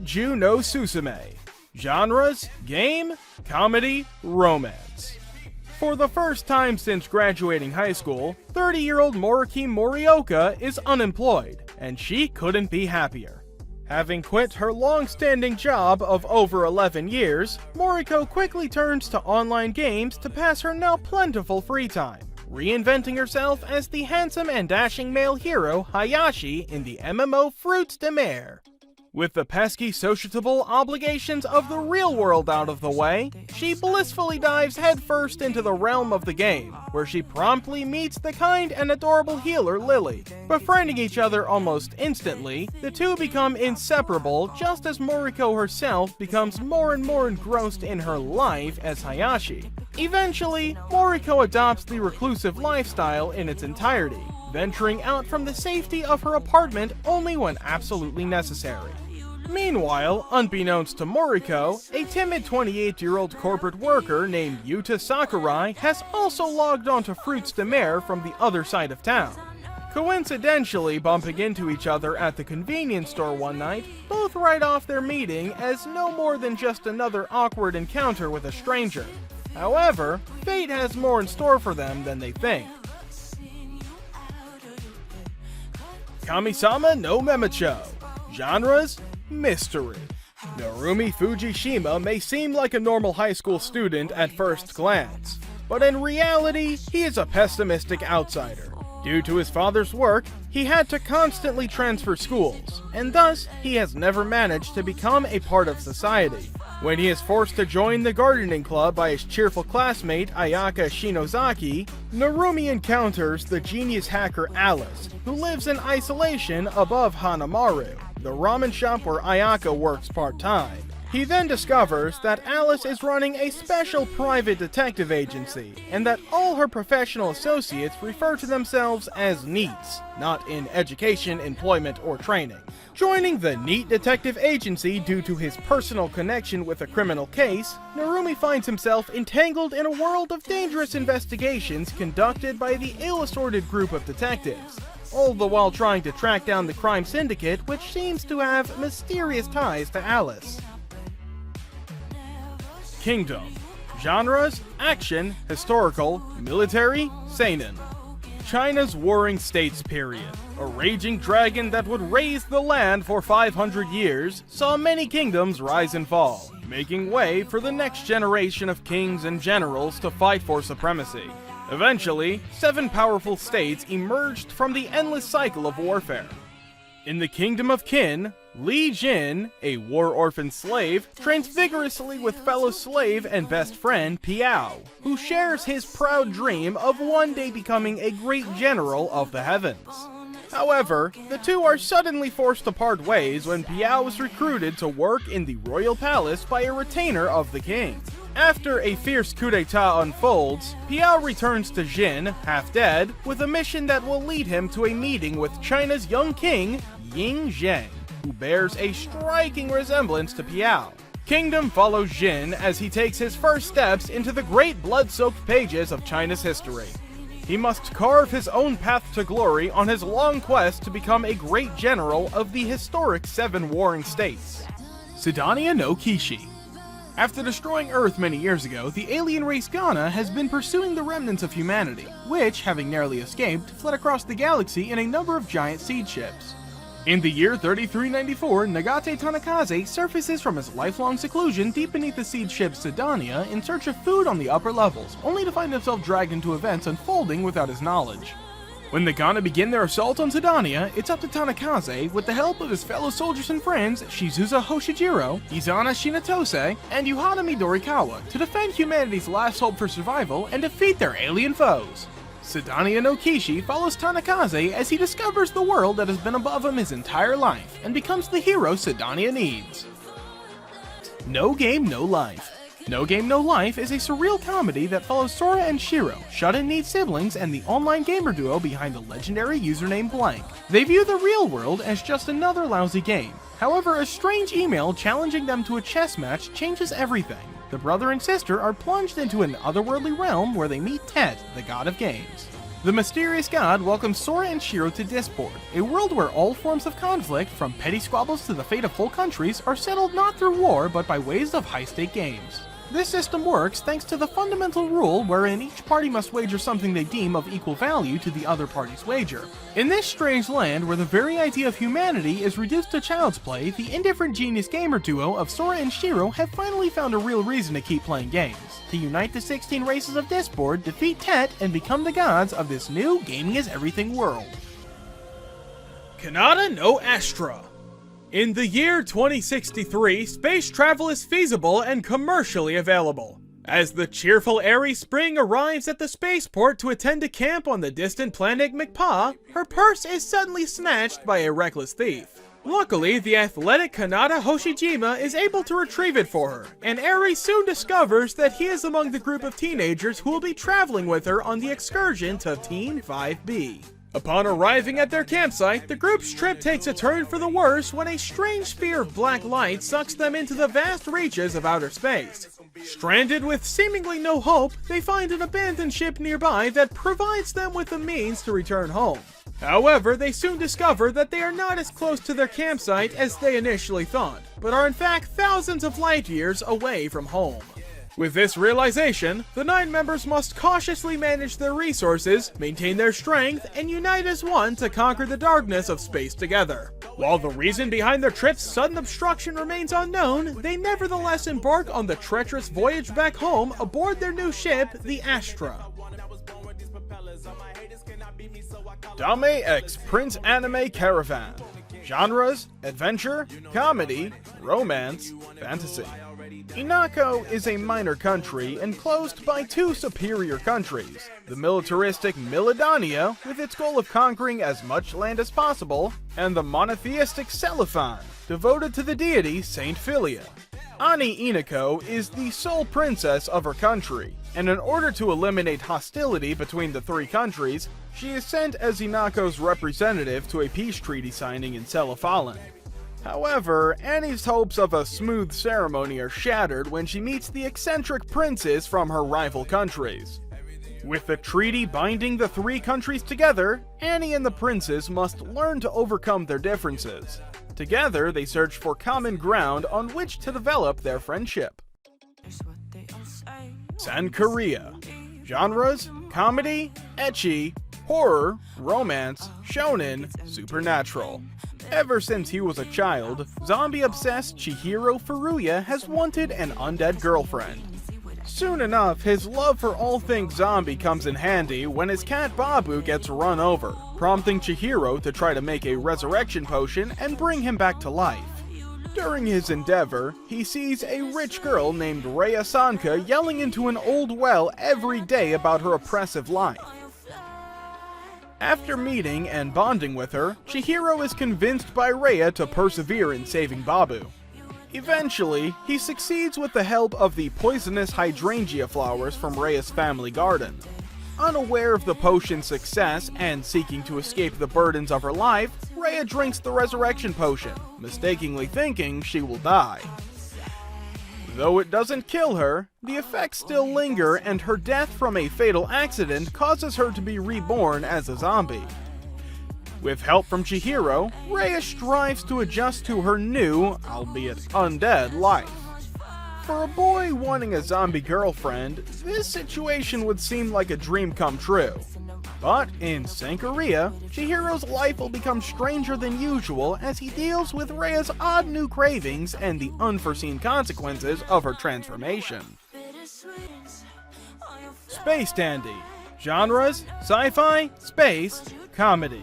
Setju no Susume. Genres: game, comedy, romance. For the first time since graduating high school, 30-year-old Moriki Morioka is unemployed, and she couldn't be happier. Having quit her long-standing job of over 11 years, Moriko quickly turns to online games to pass her now plentiful free time, reinventing herself as the handsome and dashing male hero Hayashi in the MMO Fruits de Mer. With the pesky sociable obligations of the real world out of the way, she blissfully dives headfirst into the realm of the game, where she promptly meets the kind and adorable healer Lily. Befriending each other almost instantly, the two become inseparable just as Moriko herself becomes more and more engrossed in her life as Hayashi. Eventually, Moriko adopts the reclusive lifestyle in its entirety, venturing out from the safety of her apartment only when absolutely necessary. Meanwhile, unbeknownst to Moriko, a timid 28-year-old corporate worker named Yuta Sakurai has also logged onto Fruits de Mer from the other side of town. Coincidentally bumping into each other at the convenience store one night, both write off their meeting as no more than just another awkward encounter with a stranger. However, fate has more in store for them than they think. Kamisama no Memecho. Genres: mystery. Narumi Fujishima may seem like a normal high school student at first glance, but in reality, he is a pessimistic outsider. Due to his father's work, he had to constantly transfer schools, and thus, he has never managed to become a part of society. When he is forced to join the gardening club by his cheerful classmate Ayaka Shinozaki, Narumi encounters the genius hacker Alice, who lives in isolation above Hanamaru, the ramen shop where Ayaka works part-time. He then discovers that Alice is running a special private detective agency, and that all her professional associates refer to themselves as NEETs, not in education, employment, or training. Joining the NEET Detective Agency due to his personal connection with a criminal case, Narumi finds himself entangled in a world of dangerous investigations conducted by the ill-assorted group of detectives, all the while trying to track down the crime syndicate which seems to have mysterious ties to Alice. Kingdom. Genres: action, historical, military, seinen. China's Warring States period, a raging dragon that would raise the land for 500 years, saw many kingdoms rise and fall, making way for the next generation of kings and generals to fight for supremacy. Eventually, 7 powerful states emerged from the endless cycle of warfare. In the Kingdom of Qin, Li Jin, a war-orphan slave, trains vigorously with fellow slave and best friend Piao, who shares his proud dream of one day becoming a great general of the heavens. However, the two are suddenly forced to part ways when Piao is recruited to work in the royal palace by a retainer of the king. After a fierce coup d'etat unfolds, Piao returns to Jin, half dead, with a mission that will lead him to a meeting with China's young king, Ying Zheng, who bears a striking resemblance to Piao. Kingdom follows Jin as he takes his first steps into the great blood-soaked pages of China's history. He must carve his own path to glory on his long quest to become a great general of the historic 7 warring states. Sidania no Kishi. After destroying Earth many years ago, the alien race Ghana has been pursuing the remnants of humanity, which, having narrowly escaped, fled across the galaxy in a number of giant seed ships. In the year 3394, Nagate Tanakaze surfaces from his lifelong seclusion deep beneath the seed ship Sidania in search of food on the upper levels, only to find himself dragged into events unfolding without his knowledge. When the Ghana begin their assault on Sidania, it's up to Tanakaze, with the help of his fellow soldiers and friends, Shizusa Hoshijiro, Izana Shinatose, and Yuhana Midorikawa, to defend humanity's last hope for survival and defeat their alien foes. Sidania no Kishi follows Tanakaze as he discovers the world that has been above him his entire life, and becomes the hero Sidania needs. No Game No Life. No Game No Life is a surreal comedy that follows Sora and Shiro, shut-in need siblings and the online gamer duo behind the legendary username Blank. They view the real world as just another lousy game. However, a strange email challenging them to a chess match changes everything. The brother and sister are plunged into an otherworldly realm where they meet Tet, the god of games. The mysterious god welcomes Sora and Shiro to Disboard, a world where all forms of conflict, from petty squabbles to the fate of whole countries, are settled not through war but by ways of high-stake games. This system works thanks to the fundamental rule wherein each party must wager something they deem of equal value to the other party's wager. In this strange land where the very idea of humanity is reduced to child's play, the indifferent genius gamer duo of Sora and Shiro have finally found a real reason to keep playing games. To unite the 16 races of Disboard, defeat Tet, and become the gods of this new gaming-is-everything world. Kanata no Astra. In the year 2063, space travel is feasible and commercially available. As the cheerful Aerie Spring arrives at the spaceport to attend a camp on the distant planet McPa, her purse is suddenly snatched by a reckless thief. Luckily, the athletic Kanata Hoshijima is able to retrieve it for her, and Aerie soon discovers that he is among the group of teenagers who will be traveling with her on the excursion to Team 5B. Upon arriving at their campsite, the group's trip takes a turn for the worse when a strange sphere of black light sucks them into the vast reaches of outer space. Stranded with seemingly no hope, they find an abandoned ship nearby that provides them with the means to return home. However, they soon discover that they are not as close to their campsite as they initially thought, but are in fact thousands of light years away from home. With this realization, the 9 members must cautiously manage their resources, maintain their strength, and unite as one to conquer the darkness of space together. While the reason behind their trip's sudden obstruction remains unknown, they nevertheless embark on the treacherous voyage back home aboard their new ship, the Astra. Dame X Prince Anime Caravan. Genres: adventure, comedy, romance, fantasy. Inako is a minor country enclosed by 2 superior countries, the militaristic Milidania, with its goal of conquering as much land as possible, and the monotheistic Celophan, devoted to the deity Saint Philia. Ani Inako is the sole princess of her country, and in order to eliminate hostility between the 3 countries, she is sent as Inako's representative to a peace treaty signing in Celophalan. However, Annie's hopes of a smooth ceremony are shattered when she meets the eccentric princes from her rival countries. With the treaty binding the 3 countries together, Annie and the princes must learn to overcome their differences. Together, they search for common ground on which to develop their friendship. Sankaria. Genres: comedy, ecchi, horror, romance, shonen, supernatural. Ever since he was a child, zombie-obsessed Chihiro Furuya has wanted an undead girlfriend. Soon enough, his love for all things zombie comes in handy when his cat Babu gets run over, prompting Chihiro to try to make a resurrection potion and bring him back to life. During his endeavor, he sees a rich girl named Rhea Sanka yelling into an old well every day about her oppressive life. After meeting and bonding with her, Chihiro is convinced by Rhea to persevere in saving Babu. Eventually, he succeeds with the help of the poisonous hydrangea flowers from Rhea's family garden. Unaware of the potion's success and seeking to escape the burdens of her life, Rhea drinks the resurrection potion, mistakenly thinking she will die. Though it doesn't kill her, the effects still linger and her death from a fatal accident causes her to be reborn as a zombie. With help from Chihiro, Rhea strives to adjust to her new, albeit undead, life. For a boy wanting a zombie girlfriend, this situation would seem like a dream come true. But in Sankaria, Chihiro's life will become stranger than usual as he deals with Rhea's odd new cravings and the unforeseen consequences of her transformation. Space Dandy. Genres: sci-fi, space, comedy.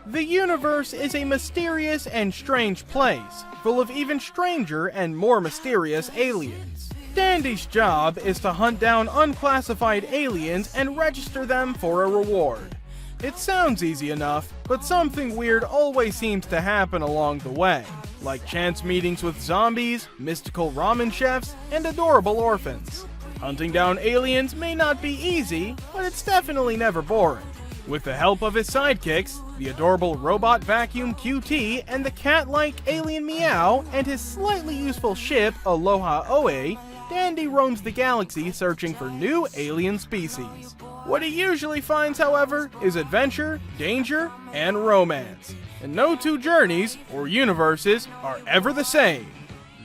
The universe is a mysterious and strange place, full of even stranger and more mysterious aliens. Dandy's job is to hunt down unclassified aliens and register them for a reward. It sounds easy enough, but something weird always seems to happen along the way, like chance meetings with zombies, mystical ramen chefs, and adorable orphans. Hunting down aliens may not be easy, but it's definitely never boring. With the help of his sidekicks, the adorable robot vacuum QT and the cat-like alien Meow, and his slightly useful ship Aloha Oe, Dandy roams the galaxy searching for new alien species. What he usually finds, however, is adventure, danger, and romance. And no two journeys or universes are ever the same.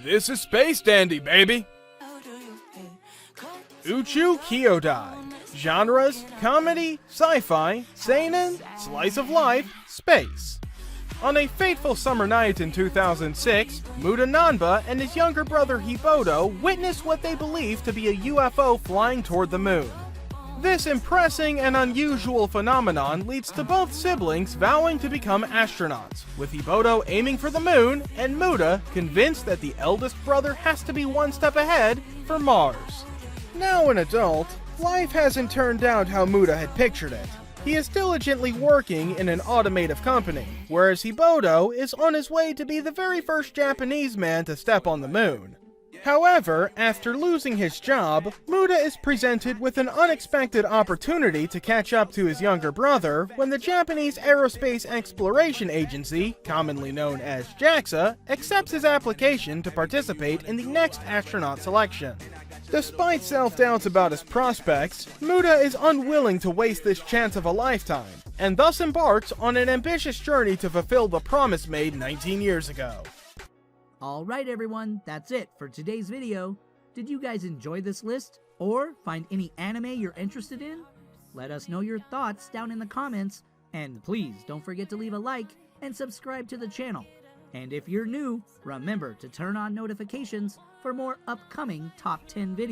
This is Space Dandy, baby! Uchu Kyodai. Genres: comedy, sci-fi, seinen, slice of life, space. On a fateful summer night in 2006, Muda Nanba and his younger brother Hiboto witnessed what they believed to be a UFO flying toward the moon. This impressive and unusual phenomenon leads to both siblings vowing to become astronauts, with Hiboto aiming for the moon and Muda convinced that the eldest brother has to be one step ahead for Mars. Now an adult, life hasn't turned out how Muda had pictured it. He is diligently working in an automotive company, whereas Hiboto is on his way to be the very first Japanese man to step on the moon. However, after losing his job, Muda is presented with an unexpected opportunity to catch up to his younger brother when the Japanese Aerospace Exploration Agency, commonly known as JAXA, accepts his application to participate in the next astronaut selection. Despite self-doubts about his prospects, Muda is unwilling to waste this chance of a lifetime, and thus embarks on an ambitious journey to fulfill the promise made 19 years ago. Alright everyone, that's it for today's video. Did you guys enjoy this list? Or find any anime you're interested in? Let us know your thoughts down in the comments, and please don't forget to leave a like and subscribe to the channel. And if you're new, remember to turn on notifications for more upcoming Top 10 videos.